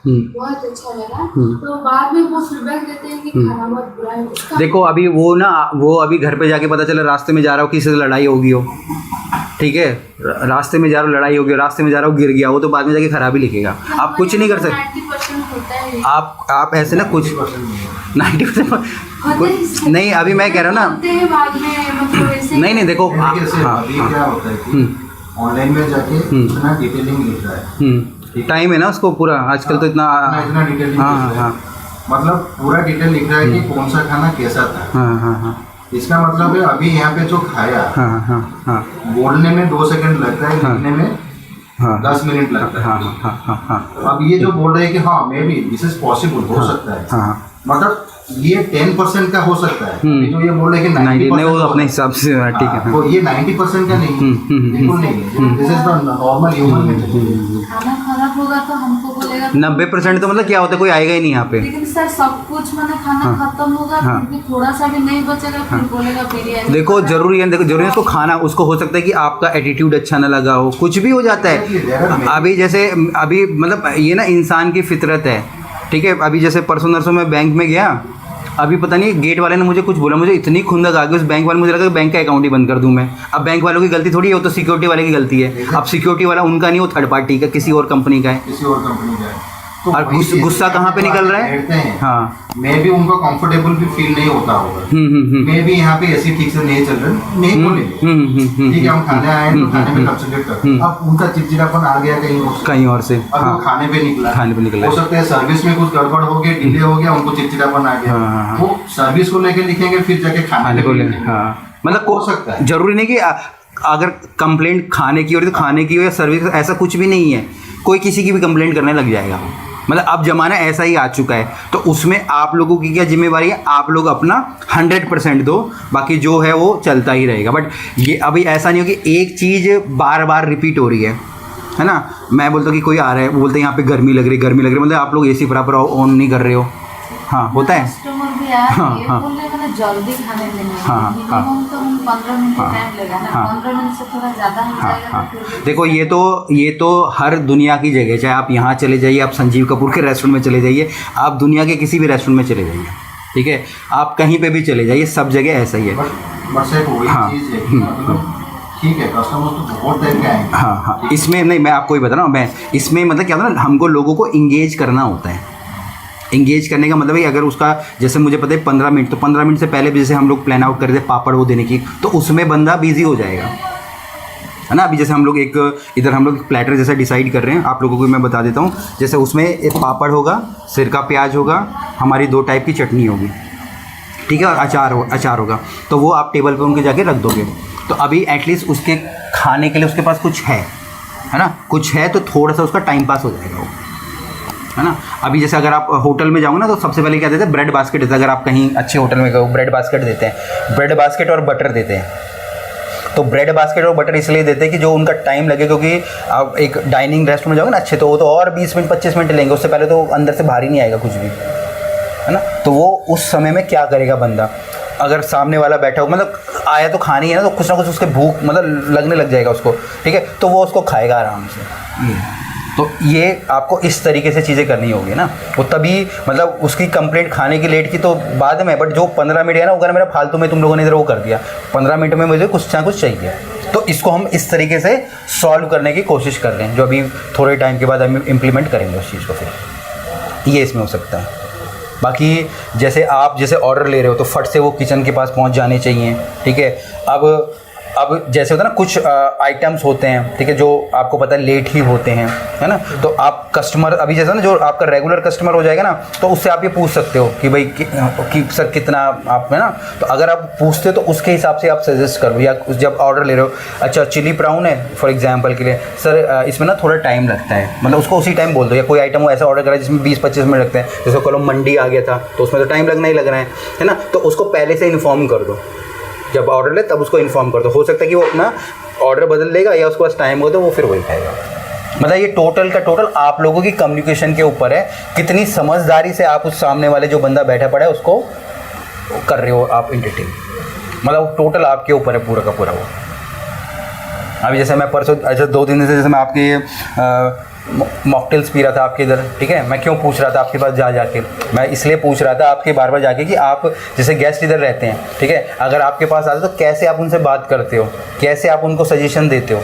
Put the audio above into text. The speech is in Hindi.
बहुत अच्छा लगा। तो बाद में वो फीडबैक देते हैं कि खाना बहुत बुरा है। देखो अभी वो अभी घर पे जाके पता चला रास्ते में जा रहा हो किसी से लड़ाई होगी हो, ठीक है, रास्ते में जा रहा हो लड़ाई होगी, रास्ते में जा रहा हो गिर गया, वो तो बाद में जाके खराबी लिखेगा। आप कुछ नहीं कर सकते। 90% होता है। आप ऐसे ना कुछ 90% नहीं, अभी मैं कह रहा हूँ ना, बाद में मतलब ऐसे नहीं देखो अभी क्या होता है कि ऑनलाइन में जाके इतना डिटेलिंग लिख रहा है, टाइम है ना उसको पूरा, आजकल तो इतना डिटेलिंग लिख रहा है, मतलब पूरा डिटेल लिख रहा है कि कौन सा खाना कैसा था। इसका मतलब है अभी यहाँ पे जो खाया बोलने में 2 सेकंड लगता है, लिखने में 10 मिनट लगता है। अब ये जो बोल रहे हैं कि हाँ may be this is possible, हो सकता है, मतलब ये 10% का हो सकता है। तो ये बोल रहे हैं कि 90% वो अपने हिसाब से ठीक है। तो ये 90% का नहीं, बिल्कुल नहीं है। This is the normal human में। खाना खराब होगा तो हमको बोलेगा 90% तो मतलब क्या होता है, कोई आएगा ही नहीं यहाँ पे। लेकिन सर सब कुछ मैंने खाना खत्म होगा, फिर भी थोड़ा सा भी नहीं बचेगा, फिर बोलेगा बिरयानी। देखो जरूरी है उसको खाना, उसको हो सकता है कि आपका एटीट्यूड अच्छा ना लगा हो, कुछ भी हो जाता है। अभी मतलब ये ना इंसान की फितरत है, ठीक है। अभी जैसे परसों नरसों मैं बैंक में गया, अभी पता नहीं गेट वाले ने मुझे कुछ बोला, मुझे इतनी खुंदक आ गई उस बैंक वाले, मुझे लगा कि बैंक का अकाउंट ही बंद कर दूं मैं। अब बैंक वालों की गलती थोड़ी है, वो तो सिक्योरिटी वाले की गलती है। अब सिक्योरिटी वाला उनका नहीं, वो थर्ड पार्टी का, किसी और कंपनी का है। तो और गुस्सा कहाँ पे निकल रहा है? हाँ, मैं भी उनको कंफर्टेबल भी फील नहीं होता होगा। मैं भी यहाँ पे ऐसी ठीक से नहीं चल रहा, नहीं बोलेंगे ठीक है हम खाने आए हैं तो खाने में कंसंट्रेट करते हैं। अब उनका चिड़चिड़ापन आ गया कहीं और से, अब वो खाने पे निकला। हो सकता है सर्विस में कुछ गड़बड़ हो गया, डिले हो गया, उनको चिड़चिड़ापन आ गया, वो सर्विस को लेके लिखेंगे, फिर जाके खाने को लेंगे। मतलब हो सकता है, जरूरी नहीं कि अगर कंप्लेंट खाने की हो तो खाने की हो या सर्विस, ऐसा कुछ भी नहीं है। कोई किसी की भी कंप्लेंट करने लग जाएगा। मतलब अब ज़माना ऐसा ही आ चुका है, तो उसमें आप लोगों की क्या जिम्मेवारी है? आप लोग अपना 100% दो, बाकी जो है वो चलता ही रहेगा। बट ये अभी ऐसा नहीं हो कि एक चीज़ बार बार रिपीट हो रही है ना। मैं बोलता हूँ कि कोई आ रहा है, बोलते हैं यहाँ पे गर्मी लग रही मतलब आप लोग AC बराबर ऑन नहीं कर रहे हो। हाँ होता है। कस्टमर भी आ रही है, बोल रहे हैं जल्दी खाने देंगे, मिनिमम तो 15 मिनट टाइम लगेगा ना, 15 मिनट से थोड़ा ज़्यादा हो जाएगा तो फिर देखो ये तो हर दुनिया की जगह, चाहे आप यहाँ चले जाइए, आप संजीव कपूर के रेस्टोरेंट में चले जाइए, आप दुनिया के किसी भी रेस्टोरेंट में चले जाइए, ठीक है, आप कहीं पे भी चले जाइए, सब जगह ऐसा ही है। ठीक है, कस्टमर तो बहुत देर के आएंगे। हाँ, इसमें नहीं, मैं आपको ही बता रहा हूँ, मैं इसमें मतलब क्या होता है ना, हमको लोगों को इंगेज करना होता है। इंगेज करने का मतलब है अगर उसका, जैसे मुझे पता है 15 मिनट, तो 15 मिनट से पहले भी जैसे हम लोग प्लान आउट कर रहे थे पापड़ वो देने की, तो उसमें बंदा बिजी हो जाएगा, है ना। अभी जैसे हम लोग इधर हम लोग प्लेटर जैसा डिसाइड कर रहे हैं, आप लोगों को मैं बता देता हूँ। जैसे उसमें एक पापड़ होगा, सिरका प्याज होगा, हमारी 2 टाइप की चटनी होगी, ठीक है, और अचार होगा। तो वो आप टेबल पर उनके जाके रख दोगे। तो अभी एटलीस्ट उसके खाने के लिए उसके पास कुछ है ना, कुछ है, तो थोड़ा सा उसका टाइम पास हो जाएगा वो, है ना। अभी जैसे अगर आप होटल में जाओगे ना, तो सबसे पहले क्या देते हैं, ब्रेड बास्केट देते हैं। अगर आप कहीं अच्छे होटल में गए, ब्रेड बास्केट देते हैं, ब्रेड बास्केट और बटर देते हैं। तो ब्रेड बास्केट और बटर इसलिए देते हैं कि जो उनका टाइम लगे, क्योंकि आप एक डाइनिंग रेस्टोरेंट में जाओगे ना अच्छे, तो वो तो और 20 मिनट 25 मिनट लेंगे, उससे पहले तो अंदर से बाहर ही नहीं आएगा कुछ भी, है ना। तो वो उस समय में क्या करेगा बंदा, अगर सामने वाला बैठा हो, मतलब आया तो खानी है ना, तो कुछ ना कुछ उसके भूख मतलब लगने लग जाएगा उसको, ठीक है, तो वो उसको खाएगा आराम से। तो ये आपको इस तरीके से चीज़ें करनी होगी ना। वो तभी मतलब उसकी कंप्लेंट खाने की लेट की तो बाद में, बट जो 15 मिनट है ना, वो अगर मेरा फालतू में तुम लोगों ने इधर वो कर दिया, 15 मिनट में मुझे कुछ ना कुछ चाहिए, तो इसको हम इस तरीके से सॉल्व करने की कोशिश कर रहे हैं, जो अभी थोड़े टाइम के बाद हम इम्प्लीमेंट करेंगे उस चीज़ को। फिर ये इसमें हो सकता है। बाकी जैसे आप जैसे ऑर्डर ले रहे हो, तो फट से वो किचन के पास पहुंच जाने चाहिए, ठीक है। अब जैसे होता है ना, कुछ आइटम्स होते हैं, ठीक है, जो आपको पता है लेट ही होते हैं, है ना। तो आप कस्टमर, अभी जैसा ना जो आपका रेगुलर कस्टमर हो जाएगा ना, तो उससे आप ये पूछ सकते हो कि भाई कि सर कितना आप, है ना। तो अगर आप पूछते हो तो उसके हिसाब से आप सजेस्ट करो, या जब ऑर्डर ले रहे हो, अच्छा चिली प्राउन है फॉर एग्जाम्पल के लिए, सर इसमें ना थोड़ा टाइम लगता है, मतलब उसको उसी टाइम बोल दो। या कोई आइटम वो ऐसा ऑर्डर करा जिसमें 20-25 मिनट लगते हैं, जैसे कल मंडी आ गया था, तो उसमें तो टाइम लगना ही लग रहा है ना। तो उसको पहले से इन्फॉर्म कर दो, जब ऑर्डर ले तब उसको इन्फॉर्म कर दो। हो सकता है कि वो अपना ऑर्डर बदल लेगा, या उसके पास टाइम हो तो वो फिर वही खाएगा। मतलब ये टोटल का टोटल आप लोगों की कम्युनिकेशन के ऊपर है, कितनी समझदारी से आप उस सामने वाले जो बंदा बैठा पड़ा है उसको कर रहे हो आप एंटरटेन। मतलब टोटल आपके ऊपर है पूरा का पूरा वो। अभी जैसे मैं परसों ऐसे 2 दिन से जैसे मैं आपके मॉकटेल्स पी रहा था आपके इधर, ठीक है, मैं क्यों पूछ रहा था आपके पास जा जाके, मैं इसलिए पूछ रहा था आपके बार बार जाके कि आप जैसे गेस्ट इधर रहते हैं, ठीक है, अगर आपके पास आते तो कैसे आप उनसे बात करते हो, कैसे आप उनको सजेशन देते हो,